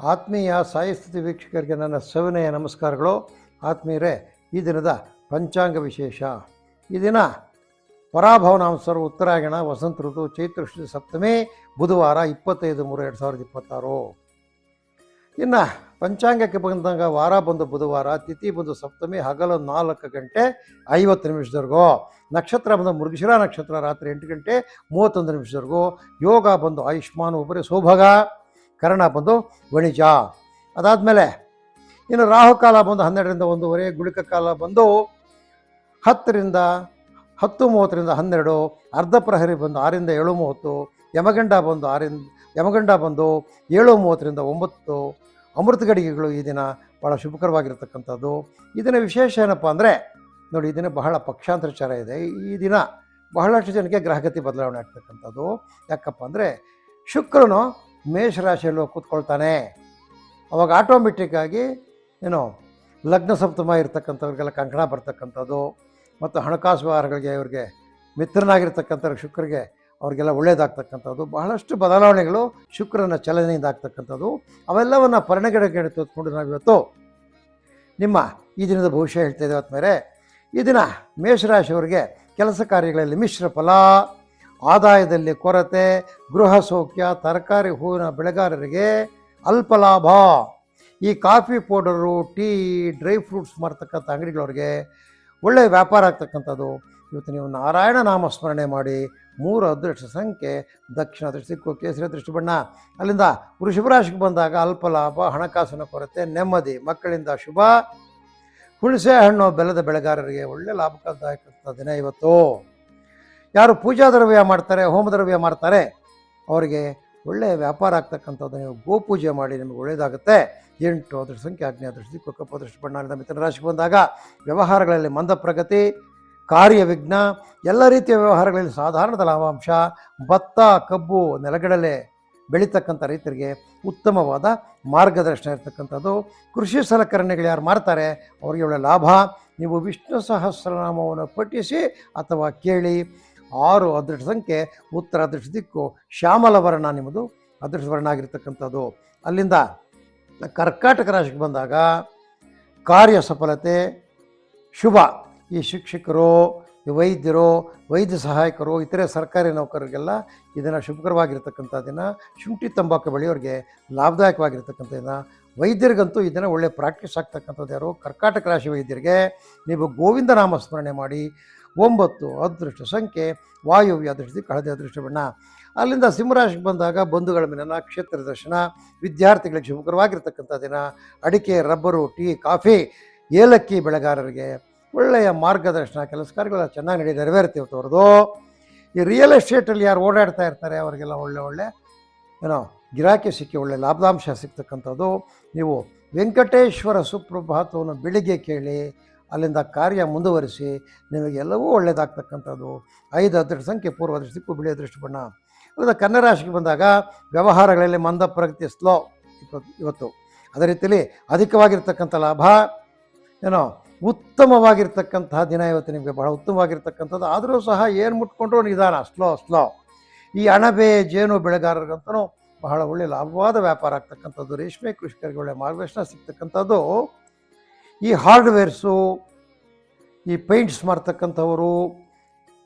ಆತ್ಮೀಯ ಸಾಯಿಸ್ಥಿತಿ ವೀಕ್ಷಕರಿಗೆ ನನ್ನ ಸವಿನಯ ನಮಸ್ಕಾರಗಳು. ಆತ್ಮೀಯರೇ, ಈ ದಿನದ ಪಂಚಾಂಗ ವಿಶೇಷ. ಈ ದಿನ ಪರಾಭವನಾಂಸರು ಉತ್ತರಾಯಣ, ವಸಂತ ಋತು, ಚೈತ್ರ ಶುದ್ಧ ಸಪ್ತಮಿ, ಬುಧವಾರ 25/3/2026. ಇನ್ನು ಪಂಚಾಂಗಕ್ಕೆ ಬಂದಾಗ ವಾರ ಬಂದು ಬುಧವಾರ, ತಿಥಿ ಬಂದು ಸಪ್ತಮಿ, ಹಗಲು 4 ಗಂಟೆ 50 ನಿಮಿಷದವರೆಗೂ, ನಕ್ಷತ್ರ ಬಂದು ಮೃಗಶಿರ ನಕ್ಷತ್ರ ರಾತ್ರಿ 8 ಗಂಟೆ 31 ನಿಮಿಷದವರೆಗೂ, ಯೋಗ ಬಂದು ಆಯುಷ್ಮಾನ್ ಉಪರಿ ಸೌಭಗ, ಕರ್ಣ ಬಂದು ವಣಿಜ. ಅದಾದಮೇಲೆ ಇನ್ನು ರಾಹುಕಾಲ ಬಂದು 12ರಿಂದ 1:30, ಗುಳಿಕ ಕಾಲ ಬಂದು 10ರಿಂದ 10:30ರಿಂದ 12, ಅರ್ಧ ಪ್ರಹರಿ ಬಂದು 6ರಿಂದ 7:30, ಯಮಗಂಡ ಬಂದು 7:30ರಿಂದ 9. ಅಮೃತ ಗಡಿಗೆಗಳು ಈ ದಿನ ಭಾಳ ಶುಭಕರವಾಗಿರ್ತಕ್ಕಂಥದ್ದು. ಈ ದಿನ ವಿಶೇಷ ಏನಪ್ಪ ಅಂದರೆ ನೋಡಿ, ಈ ದಿನ ಬಹಳ ಪಕ್ಷಾಂತರಚಾರ ಇದೆ. ಈ ದಿನ ಬಹಳಷ್ಟು ಜನಕ್ಕೆ ಗ್ರಹಗತಿ ಬದಲಾವಣೆ ಆಗ್ತಕ್ಕಂಥದ್ದು. ಯಾಕಪ್ಪ ಅಂದರೆ ಶುಕ್ರನು ಮೇಷರಾಶಿಯಲ್ಲೂ ಕೂತ್ಕೊಳ್ತಾನೆ. ಅವಾಗ ಆಟೋಮೆಟಿಕ್ಕಾಗಿ ಲಗ್ನ ಸಪ್ತಮ ಇರ್ತಕ್ಕಂಥವ್ರಿಗೆಲ್ಲ ಕಂಕಣ ಬರ್ತಕ್ಕಂಥದ್ದು, ಮತ್ತು ಹಣಕಾಸು ವ್ಯವಹಾರಗಳಿಗೆ ಇವ್ರಿಗೆ ಮಿತ್ರನಾಗಿರ್ತಕ್ಕಂಥ ಶುಕ್ರಿಗೆ ಅವ್ರಿಗೆಲ್ಲ ಒಳ್ಳೆಯದಾಗ್ತಕ್ಕಂಥದ್ದು. ಬಹಳಷ್ಟು ಬದಲಾವಣೆಗಳು ಶುಕ್ರನ ಚಲನೆಯಿಂದ ಆಗ್ತಕ್ಕಂಥದ್ದು. ಅವೆಲ್ಲವನ್ನು ಪರಿಣಗಣೆಗೆ ತೆಗೆದುಕೊಂಡು ನಾವಿವತ್ತು ನಿಮ್ಮ ಈ ದಿನದ ಭವಿಷ್ಯ ಹೇಳ್ತಾ ಇದ್ದೇವೆ. ಆದಮೇಲೆ ಈ ದಿನ ಮೇಷರಾಶಿಯವರಿಗೆ ಕೆಲಸ ಕಾರ್ಯಗಳಲ್ಲಿ ಮಿಶ್ರ ಫಲ, ಆದಾಯದಲ್ಲಿ ಕೊರತೆ, ಗೃಹ ಸೌಖ್ಯ, ತರಕಾರಿ ಹೂವಿನ ಬೆಳೆಗಾರರಿಗೆ ಅಲ್ಪ ಲಾಭ. ಈ coffee powder, tea, dry fruits ಮಾರ್ತಕ್ಕಂಥ ಅಂಗಡಿಗಳವ್ರಿಗೆ ಒಳ್ಳೆಯ ವ್ಯಾಪಾರ ಆಗ್ತಕ್ಕಂಥದ್ದು. ಇವತ್ತು ನೀವು ನಾರಾಯಣ ನಾಮಸ್ಮರಣೆ ಮಾಡಿ. 3 ಅದೃಷ್ಟ ಸಂಖ್ಯೆ ದಕ್ಷಿಣ ದೃಷ್ಟಿ, ಕೇಸರಿ ದೃಷ್ಟಿ ಬಣ್ಣ. ಅಲ್ಲಿಂದ ವೃಷಭ ರಾಶಿಗೆ ಬಂದಾಗ ಅಲ್ಪ ಲಾಭ, ಹಣಕಾಸಿನ ಕೊರತೆ, ನೆಮ್ಮದಿ, ಮಕ್ಕಳಿಂದ ಶುಭ. ಹುಣಸೆ ಹಣ್ಣು ಬೆಲ್ಲದ ಬೆಳೆಗಾರರಿಗೆ ಒಳ್ಳೆಯ ಲಾಭದಾಯಕ ದಿನ ಇವತ್ತು. ಯಾರು ಪೂಜಾ ದ್ರವ್ಯ ಮಾಡ್ತಾರೆ, ಹೋಮ ದ್ರವ್ಯ ಮಾಡ್ತಾರೆ, ಅವರಿಗೆ ಒಳ್ಳೆಯ ವ್ಯಾಪಾರ ಆಗ್ತಕ್ಕಂಥದ್ದು. ನೀವು ಗೋಪೂಜೆ ಮಾಡಿ, ನಿಮಗೆ ಒಳ್ಳೆಯದಾಗುತ್ತೆ. 8 ಅದೃಷ್ಟ ಸಂಖ್ಯೆ ಆಗ್ನೇಯ ದೃಷ್ಟಿ, ಕಪ್ಪು ದೃಷ್ಟಿ ಬಣ್ಣ. ಮಿಥುನ ರಾಶಿಗೆ ಬಂದಾಗ ವ್ಯವಹಾರಗಳಲ್ಲಿ ಮಂದ ಪ್ರಗತಿ, ಕಾರ್ಯವಿಘ್ನ, ಎಲ್ಲ ರೀತಿಯ ವ್ಯವಹಾರಗಳಲ್ಲಿ ಸಾಧಾರಣದ ಲಾಭಾಂಶ. ಭತ್ತ, ಕಬ್ಬು, ನೆಲಗಡಲೆ ಬೆಳೀತಕ್ಕಂಥ ರೈತರಿಗೆ ಉತ್ತಮವಾದ ಮಾರ್ಗದರ್ಶನ ಇರತಕ್ಕಂಥದ್ದು. ಕೃಷಿ ಸಲಕರಣೆಗಳು ಯಾರು ಮಾಡ್ತಾರೆ ಅವರಿಗೆ ಒಳ್ಳೆಯ ಲಾಭ. ನೀವು ವಿಷ್ಣು ಸಹಸ್ರನಾಮವನ್ನು ಪಠಿಸಿ ಅಥವಾ ಕೇಳಿ. 6 ಅದೃಷ್ಟ ಸಂಖ್ಯೆ ಉತ್ತರ ಅದೃಷ್ಟ ದಿಕ್ಕು, ಶ್ಯಾಮಲ ವರ್ಣ ನಿಮ್ಮದು ಅದೃಷ್ಟ ವರ್ಣ ಆಗಿರ್ತಕ್ಕಂಥದ್ದು. ಅಲ್ಲಿಂದ ಕರ್ಕಾಟಕ ರಾಶಿಗೆ ಬಂದಾಗ ಕಾರ್ಯ ಸಫಲತೆ, ಶುಭ. ಈ ಶಿಕ್ಷಕರು, ಈ ವೈದ್ಯರು, ವೈದ್ಯ ಸಹಾಯಕರು, ಇತರೆ ಸರ್ಕಾರಿ ನೌಕರರಿಗೆಲ್ಲ ಇದನ್ನು ಶುಭಕರವಾಗಿರ್ತಕ್ಕಂಥ ದಿನ. ಶುಂಠಿ ತಂಬಾಕು ಬೆಳೆಯೋರಿಗೆ ಲಾಭದಾಯಕವಾಗಿರ್ತಕ್ಕಂಥ ದಿನ. ವೈದ್ಯರಿಗಂತೂ ಇದನ್ನು ಒಳ್ಳೆಯ ಪ್ರಾಕ್ಟೀಸ್ ಆಗ್ತಕ್ಕಂಥದ್ದು. ಯಾರು ಕರ್ಕಾಟಕ ರಾಶಿ ವೈದ್ಯರಿಗೆ ನೀವು ಗೋವಿಂದ ನಾಮಸ್ಮರಣೆ ಮಾಡಿ. 9 ಅದೃಷ್ಟ ಸಂಖ್ಯೆ ವಾಯುವ್ಯ ಅದೃಷ್ಟ ದಿಕ್ಕು, ಹಳದಿ ಅದೃಷ್ಟ ಬಣ್ಣ. ಅಲ್ಲಿಂದ ಸಿಂಹರಾಶಿಗೆ ಬಂದಾಗ ಬಂಧುಗಳ ಮಿಲನ, ಕ್ಷೇತ್ರ ದರ್ಶನ, ವಿದ್ಯಾರ್ಥಿಗಳಿಗೆ ಶುಭಕರವಾಗಿರ್ತಕ್ಕಂಥ ದಿನ. ಅಡಿಕೆ, ರಬ್ಬರು, ಟೀ, ಕಾಫಿ, ಏಲಕ್ಕಿ ಬೆಳೆಗಾರರಿಗೆ ಒಳ್ಳೆಯ ಮಾರ್ಗದರ್ಶನ, ಕೆಲಸ ಕಾರ್ಯಗಳೆಲ್ಲ ಚೆನ್ನಾಗಿ ನೆರವೇರ್ತೀವಿ ಅವ್ರದ್ದು. ಈ ರಿಯಲ್ ಎಸ್ಟೇಟಲ್ಲಿ ಯಾರು ಓಡಾಡ್ತಾ ಇರ್ತಾರೆ ಅವರಿಗೆಲ್ಲ ಒಳ್ಳೆ ಗಿರಾಕಿ ಸಿಕ್ಕಿ ಒಳ್ಳೆ ಲಾಭಾಂಶ ಸಿಗ್ತಕ್ಕಂಥದ್ದು. ನೀವು ವೆಂಕಟೇಶ್ವರ ಸುಪ್ರಭಾತವನ್ನು ಬೆಳಿಗ್ಗೆ ಕೇಳಿ, ಅಲ್ಲಿಂದ ಕಾರ್ಯ ಮುಂದುವರಿಸಿ, ನಿಮಗೆಲ್ಲವೂ ಒಳ್ಳೆಯದಾಗ್ತಕ್ಕಂಥದ್ದು. 5 ಅದೃಷ್ಟ ಸಂಖ್ಯೆ ಪೂರ್ವ ಅದೃಷ್ಟ ದಿಕ್ಕು, ಬಿಳಿ ಅದೃಷ್ಟ ಬಣ್ಣ. ಅಲ್ಲದ ಕನ್ಯಾ ರಾಶಿಗೆ ಬಂದಾಗ ವ್ಯವಹಾರಗಳಲ್ಲಿ ಮಂದ ಪ್ರಗತಿ, ಸ್ಲೋ ಇವತ್ತು. ಅದೇ ರೀತಿಯಲ್ಲಿ ಅಧಿಕವಾಗಿರ್ತಕ್ಕಂಥ ಲಾಭ, ಉತ್ತಮವಾಗಿರ್ತಕ್ಕಂತಹ ದಿನ ಇವತ್ತು ನಿಮಗೆ ಬಹಳ ಉತ್ತಮವಾಗಿರ್ತಕ್ಕಂಥದ್ದು. ಆದರೂ ಸಹ ಏನು ಮುಟ್ಕೊಂಡ್ರೂ ನಿಧಾನ, ಸ್ಲೋ. ಈ ಅಣಬೆ, ಜೇನು ಬೆಳೆಗಾರರಿಗಂತೂ ಬಹಳ ಒಳ್ಳೆಯ ಲಾಭವಾದ ವ್ಯಾಪಾರ ಆಗ್ತಕ್ಕಂಥದ್ದು. ರೇಷ್ಮೆ ಕೃಷಿಕರಿಗೆ ಒಳ್ಳೆಯ ಮಾರ್ಗದರ್ಶನ ಸಿಗ್ತಕ್ಕಂಥದ್ದು. ಈ ಹಾರ್ಡ್ವೇರ್ಸು, ಈ ಪೇಂಟ್ಸ್ ಮಾಡ್ತಕ್ಕಂಥವರು,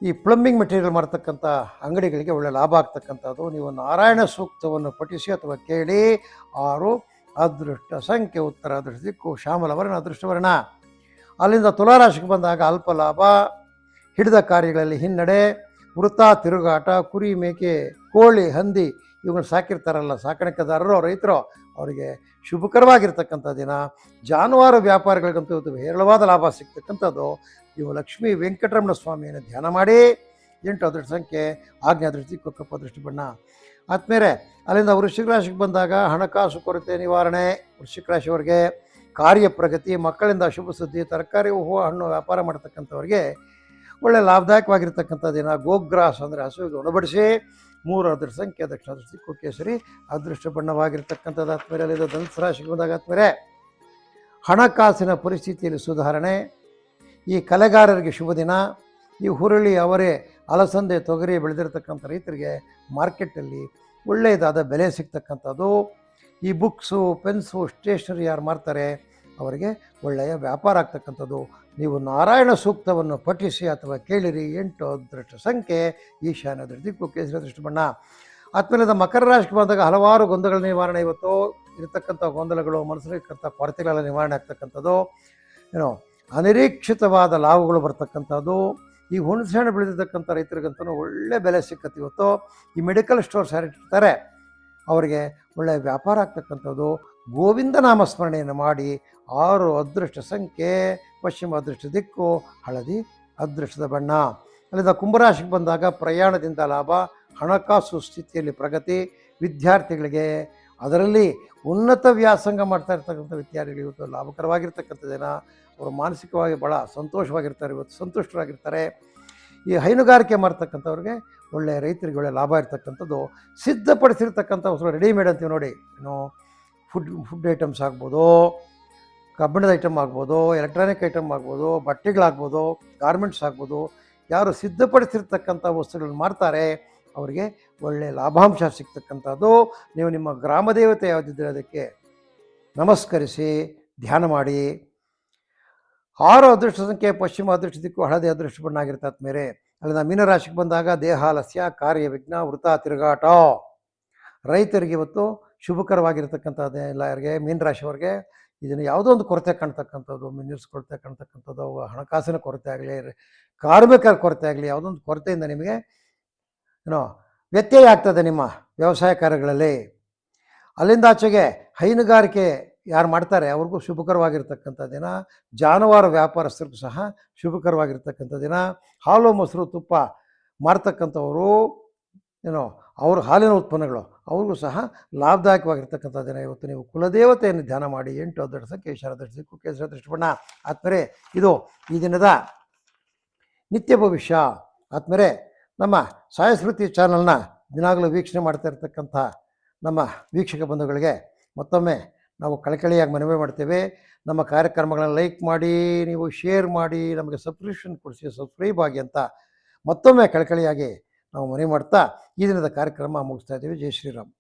ಈ ಪ್ಲಂಬಿಂಗ್ ಮೆಟೀರಿಯಲ್ ಮಾಡ್ತಕ್ಕಂಥ ಅಂಗಡಿಗಳಿಗೆ ಒಳ್ಳೆಯ ಲಾಭ ಆಗ್ತಕ್ಕಂಥದ್ದು. ನೀವು ನಾರಾಯಣ ಸೂಕ್ತವನ್ನು ಪಠಿಸಿ ಅಥವಾ ಕೇಳಿ. 6 ಅದೃಷ್ಟ ಸಂಖ್ಯೆ ಉತ್ತರ ಅದೃಷ್ಟ ದಿಕ್ಕು, ಶ್ಯಾಮಲ ವರ್ಣ ಅದೃಷ್ಟ ವರ್ಣ. ಅಲ್ಲಿಂದ ತುಲಾರಾಶಿಗೆ ಬಂದಾಗ ಅಲ್ಪ ಲಾಭ, ಹಿಡಿದ ಕಾರ್ಯಗಳಲ್ಲಿ ಹಿನ್ನಡೆ, ವೃತ್ತ ತಿರುಗಾಟ, ಕುರಿ, ಮೇಕೆ, ಕೋಳಿ, ಹಂದಿ ಇವುಗಳು ಸಾಕಿರ್ತಾರಲ್ಲ ಸಾಕಾಣಿಕೆದಾರರು, ರೈತರು, ಅವರಿಗೆ ಶುಭಕರವಾಗಿರ್ತಕ್ಕಂಥ ದಿನ. ಜಾನುವಾರು ವ್ಯಾಪಾರಿಗಳಿಗಂತೂ ಇವತ್ತು ಹೇರಳವಾದ ಲಾಭ ಸಿಗ್ತಕ್ಕಂಥದ್ದು. ನೀವು ಲಕ್ಷ್ಮೀ ವೆಂಕಟರಮಣ ಸ್ವಾಮಿಯನ್ನು ಧ್ಯಾನ ಮಾಡಿ. 8 ಅದೃಷ್ಟ ಸಂಖ್ಯೆ ಆಗ್ನೇಯ ದೃಷ್ಟಿ, ಕಪ್ಪು ಅದೃಷ್ಟ ಬಣ್ಣ. ಆದ್ಮೇಲೆ ಅಲ್ಲಿಂದ ವೃಶ್ಚಿಕ ರಾಶಿಗೆ ಬಂದಾಗ ಹಣಕಾಸು ಕೊರತೆ ನಿವಾರಣೆ, ವೃಶ್ಚಿಕ ರಾಶಿಯವರಿಗೆ ಕಾರ್ಯ ಪ್ರಗತಿ, ಮಕ್ಕಳಿಂದ ಶುಭ ಸುದ್ದಿ, ತರಕಾರಿ, ಹೂವು, ಹಣ್ಣು ವ್ಯಾಪಾರ ಮಾಡ್ತಕ್ಕಂಥವ್ರಿಗೆ ಒಳ್ಳೆಯ ಲಾಭದಾಯಕವಾಗಿರ್ತಕ್ಕಂಥ ದಿನ. ಗೋಗ್ರಾಸ್ ಅಂದರೆ ಹಸುವಿಗೆ ಉಣಬಡಿಸಿ. 3 ಅದೃಷ್ಟ ಸಂಖ್ಯೆ ದಕ್ಷಿಣ ಅದೃಷ್ಟ ದಿಕ್ಕು, ಕೇಸರಿ ಅದೃಷ್ಟ ಬಣ್ಣವಾಗಿರ್ತಕ್ಕಂಥದ್ದು. ಆದ್ಮೇಲೆ ಅಲ್ಲಿಂದ ಧನುಸ್ಸು ರಾಶಿಗೆ ಬಂದಾಗ ಆದ್ಮೇಲೆ ಹಣಕಾಸಿನ ಪರಿಸ್ಥಿತಿಯಲ್ಲಿ ಸುಧಾರಣೆ. ಈ ಕಲೆಗಾರರಿಗೆ ಶುಭ ದಿನ. ಈ ಹುರುಳಿ, ಅವರೆ, ಅಲಸಂದೆ, ತೊಗರಿ ಬೆಳೆದಿರ್ತಕ್ಕಂಥ ರೈತರಿಗೆ ಮಾರ್ಕೆಟಲ್ಲಿ ಒಳ್ಳೆಯದಾದ ಬೆಲೆ ಸಿಗ್ತಕ್ಕಂಥದ್ದು. ಈ ಬುಕ್ಸು ಪೆನ್ಸು ಸ್ಟೇಷನರಿ ಯಾರು ಮಾರ್ತಾರೆ ಅವರಿಗೆ ಒಳ್ಳೆಯ ವ್ಯಾಪಾರ ಆಗ್ತಕ್ಕಂಥದ್ದು. ನೀವು ನಾರಾಯಣ ಸೂಕ್ತವನ್ನು ಪಠಿಸಿ ಅಥವಾ ಕೇಳಿರಿ. 8 ಅದೃಷ್ಟ ಸಂಖ್ಯೆ ಈಶಾನ್ಯ ದಿಕ್ಕು, ಕೇಸರಿ ಅದೃಷ್ಟ ಬಣ್ಣ. ಆದಮೇಲೆ ಮಕರ ರಾಶಿಗೆ ಬಂದಾಗ ಹಲವಾರು ಗೊಂದಲಗಳ ನಿವಾರಣೆ. ಇವತ್ತು ಇರತಕ್ಕಂಥ ಗೊಂದಲಗಳು, ಮನಸ್ಸಲ್ಲಿರ್ತಕ್ಕಂಥ ಕೊರತೆಗಳೆಲ್ಲ ನಿವಾರಣೆ ಆಗ್ತಕ್ಕಂಥದ್ದು. ಏನೋ ಅನಿರೀಕ್ಷಿತವಾದ ಲಾಭಗಳು ಬರ್ತಕ್ಕಂಥದ್ದು. ಈ ಹುಣಸೆಹಣ್ಣು ಬೆಳೆದಿರ್ತಕ್ಕಂಥ ರೈತರಿಗಂತೂ ಒಳ್ಳೆ ಬೆಲೆ ಸಿಕ್ಕತ್ತೆ. ಇವತ್ತು ಈ ಮೆಡಿಕಲ್ ಸ್ಟೋರ್ಸ್ ಯಾರಿರ್ತಾರೆ ಅವರಿಗೆ ಒಳ್ಳೆಯ ವ್ಯಾಪಾರ ಆಗ್ತಕ್ಕಂಥದ್ದು. ಗೋವಿಂದ ನಾಮಸ್ಮರಣೆಯನ್ನು ಮಾಡಿ. 6 ಅದೃಷ್ಟ ಸಂಖ್ಯೆ ಪಶ್ಚಿಮ ಅದೃಷ್ಟ ದಿಕ್ಕು, ಹಳದಿ ಅದೃಷ್ಟದ ಬಣ್ಣ. ಅಲ್ಲಿಂದ ಕುಂಭರಾಶಿಗೆ ಬಂದಾಗ ಪ್ರಯಾಣದಿಂದ ಲಾಭ, ಹಣಕಾಸು ಸ್ಥಿತಿಯಲ್ಲಿ ಪ್ರಗತಿ. ವಿದ್ಯಾರ್ಥಿಗಳಿಗೆ, ಅದರಲ್ಲಿ ಉನ್ನತ ವ್ಯಾಸಂಗ ಮಾಡ್ತಾ ಇರ್ತಕ್ಕಂಥ ವಿದ್ಯಾರ್ಥಿಗಳು ಇವತ್ತು ಲಾಭಕರವಾಗಿರ್ತಕ್ಕಂಥ ದಿನ. ಅವರು ಮಾನಸಿಕವಾಗಿ ಭಾಳ ಸಂತೋಷವಾಗಿರ್ತಾರೆ, ಇವತ್ತು ಸಂತುಷ್ಟರಾಗಿರ್ತಾರೆ. ಈ ಹೈನುಗಾರಿಕೆ ಮಾಡ್ತಕ್ಕಂಥವ್ರಿಗೆ ಒಳ್ಳೆಯ ರೈತರಿಗೆ ಒಳ್ಳೆಯ ಲಾಭ ಇರ್ತಕ್ಕಂಥದ್ದು. ಸಿದ್ಧಪಡಿಸಿರ್ತಕ್ಕಂಥ ಹೊಸ ರೆಡಿಮೇಡ್ ಅಂತೀವಿ ನೋಡಿ, ಏನು ಫುಡ್ ಐಟಮ್ಸ್ ಆಗ್ಬೋದು, ಕಬ್ಬಿಣದ ಐಟಮ್ ಆಗ್ಬೋದು, ಎಲೆಕ್ಟ್ರಾನಿಕ್ ಐಟಮ್ ಆಗ್ಬೋದು, ಬಟ್ಟೆಗಳಾಗ್ಬೋದು, ಗಾರ್ಮೆಂಟ್ಸ್ ಆಗ್ಬೋದು. ಯಾರು ಸಿದ್ಧಪಡಿಸಿರ್ತಕ್ಕಂಥ ವಸ್ತುಗಳನ್ನು ಮಾರ್ತಾರೆ ಅವರಿಗೆ ಒಳ್ಳೆಯ ಲಾಭಾಂಶ ಸಿಗ್ತಕ್ಕಂಥದ್ದು. ನೀವು ನಿಮ್ಮ ಗ್ರಾಮ ದೇವತೆ ಯಾವುದಿದ್ದರೆ ಅದಕ್ಕೆ ನಮಸ್ಕರಿಸಿ ಧ್ಯಾನ ಮಾಡಿ. 6 ಅದೃಷ್ಟ ಸಂಖ್ಯೆ ಪಶ್ಚಿಮ ಅದೃಷ್ಟ ದಿಕ್ಕು, ಹಳದಿ ಅದೃಷ್ಟ ಬಣ್ಣ ಆಗಿರ್ತದೆ. ಮೇಲೆ ಅಲ್ಲಿಂದ ಮೀನರಾಶಿಗೆ ಬಂದಾಗ ದೇಹಾಲಸ್ಯ, ಕಾರ್ಯ ವಿಘ್ನ, ವೃಥಾ ತಿರುಗಾಟ. ರೈತರಿಗೆ ಇವತ್ತು ಶುಭಕರವಾಗಿರ್ತಕ್ಕಂಥದ್ದು. ಎಲ್ಲರಿಗೆ ಮೀನರಾಶಿಯವರಿಗೆ ಇದನ್ನು ಯಾವುದೋ ಒಂದು ಕೊರತೆ ಕಾಣ್ತಕ್ಕಂಥದ್ದು, ಮಿನರಲ್ಸ್ ಕೊರತೆ ಕಾಣ್ತಕ್ಕಂಥದ್ದು, ಹಣಕಾಸಿನ ಕೊರತೆ ಆಗಲಿ, ಕಾರ್ಮಿಕರ ಕೊರತೆ ಆಗಲಿ, ಯಾವುದೊಂದು ಕೊರತೆಯಿಂದ ನಿಮಗೆ ಏನೋ ವ್ಯತ್ಯಯ ಆಗ್ತದೆ ನಿಮ್ಮ ವ್ಯವಸಾಯ ಕಾರ್ಯಗಳಲ್ಲಿ. ಅಲ್ಲಿಂದ ಆಚೆಗೆ ಹೈನುಗಾರಿಕೆ ಯಾರು ಮಾಡ್ತಾರೆ ಅವ್ರಿಗೂ ಶುಭಕರವಾಗಿರ್ತಕ್ಕಂಥ ದಿನ. ಜಾನುವಾರು ವ್ಯಾಪಾರಸ್ಥರಿಗೂ ಸಹ ಶುಭಕರವಾಗಿರ್ತಕ್ಕಂಥ ದಿನ. ಹಾಲು ಮೊಸರು ತುಪ್ಪ ಮಾರ್ತಕ್ಕಂಥವರು ಏನೋ ಅವ್ರ ಹಾಲಿನ ಉತ್ಪನ್ನಗಳು ಅವ್ರಿಗೂ ಸಹ ಲಾಭದಾಯಕವಾಗಿರ್ತಕ್ಕಂಥ ದಿನ. ಇವತ್ತು ನೀವು ಕುಲದೇವತೆಯನ್ನು ಧ್ಯಾನ ಮಾಡಿ. 8 ಅದೃಷ್ಟ ಸಂಖ್ಯೆ ಈಶಾನ್ಯ ಅದೃಷ್ಟ ದಿಕ್ಕು, ಕೇಸರಿ ಅದೃಷ್ಟ ಬಣ್ಣ. ಆದ್ಮೇಲೆ ಇದು ಈ ದಿನದ ನಿತ್ಯ ಭವಿಷ್ಯ. ಆದ್ಮೇಲೆ ನಮ್ಮ ಸಾಯಸ್ಮೃತಿ ಚಾನಲ್ನ ದಿನಾಗಲೂ ವೀಕ್ಷಣೆ ಮಾಡ್ತಾ ಇರ್ತಕ್ಕಂಥ ನಮ್ಮ ವೀಕ್ಷಕ ಬಂಧುಗಳಿಗೆ ಮತ್ತೊಮ್ಮೆ ನಾವು ಕಳಕಳಿಯಾಗಿ ಮನವಿ ಮಾಡ್ತೇವೆ. ನಮ್ಮ ಕಾರ್ಯಕ್ರಮಗಳನ್ನು ಲೈಕ್ ಮಾಡಿ, ನೀವು ಶೇರ್ ಮಾಡಿ, ನಮಗೆ ಸಬ್ಸ್ಕ್ರಿಪ್ಷನ್ ಕೊಡಿಸಿ, ಸಬ್ಸ್ಕ್ರೈಬ್ ಆಗಿ ಅಂತ ಮತ್ತೊಮ್ಮೆ ಕಳಕಳಿಯಾಗಿ ನಾವು ಮನವಿ ಮಾಡ್ತಾ ಈ ದಿನದ ಕಾರ್ಯಕ್ರಮ ಮುಗಿಸ್ತಾ ಇದ್ದೀವಿ. ಜೈ ಶ್ರೀರಾಮ್.